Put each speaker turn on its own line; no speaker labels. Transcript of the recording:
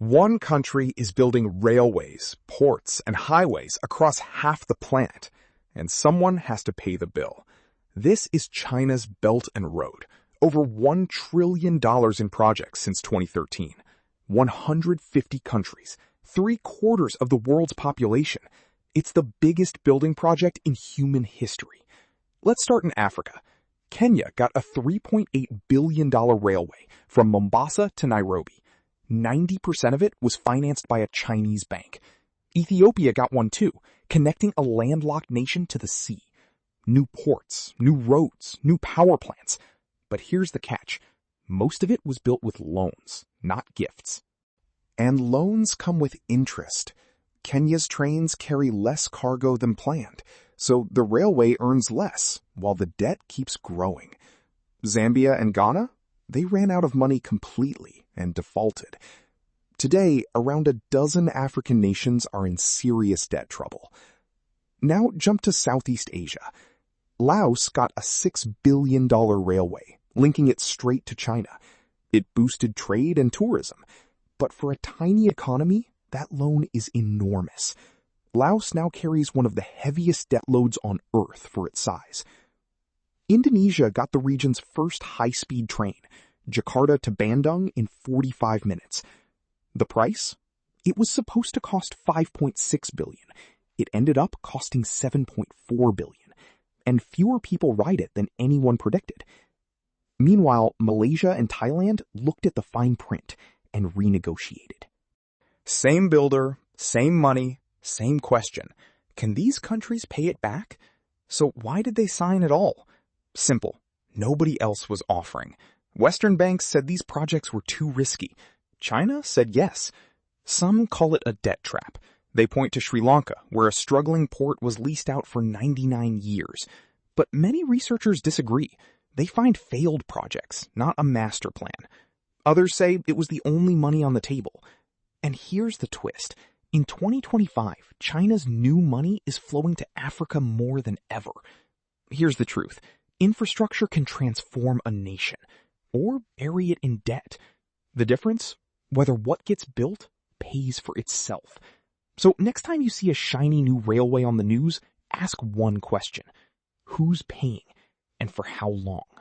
One country is building railways, ports, and highways across half the planet, and someone has to pay the bill. This is China's Belt and Road, over $1 trillion in projects since 2013. 150 countries, 3/4 of the world's population. It's the biggest building project in human history. Let's start in Africa. Kenya got a $3.8 billion railway from Mombasa to Nairobi. 90% of it was financed by a Chinese bank. Ethiopia got one too, connecting a landlocked nation to the sea. New ports, new roads, new power plants. But here's the catch. Most of it was built with loans, not gifts. And loans come with interest. Kenya's trains carry less cargo than planned, so the railway earns less, while the debt keeps growing. Zambia and Ghana? They ran out of money completely and defaulted. Today, around a dozen African nations are in serious debt trouble. Now jump to Southeast Asia. Laos got a $6 billion railway, linking it straight to China. It boosted trade and tourism. But for a tiny economy, that loan is enormous. Laos now carries one of the heaviest debt loads on Earth for its size. Indonesia got the region's first high-speed train, Jakarta to Bandung, in 45 minutes. The price? It was supposed to cost $5.6 billion. It ended up costing $7.4 billion. And fewer people ride it than anyone predicted. Meanwhile, Malaysia and Thailand looked at the fine print and renegotiated. Same builder, same money, same question. Can these countries pay it back? So why did they sign at all? Simple. Nobody else was offering. Western banks said these projects were too risky. China said yes. Some call it a debt trap. They point to Sri Lanka, where a struggling port was leased out for 99 years. But many researchers disagree. They find failed projects, not a master plan. Others say it was the only money on the table. And here's the twist. In 2025, China's new money is flowing to Africa more than ever. Here's the truth. Infrastructure can transform a nation, or bury it in debt. The difference? Whether what gets built pays for itself. So next time you see a shiny new railway on the news, ask one question. Who's paying, and for how long?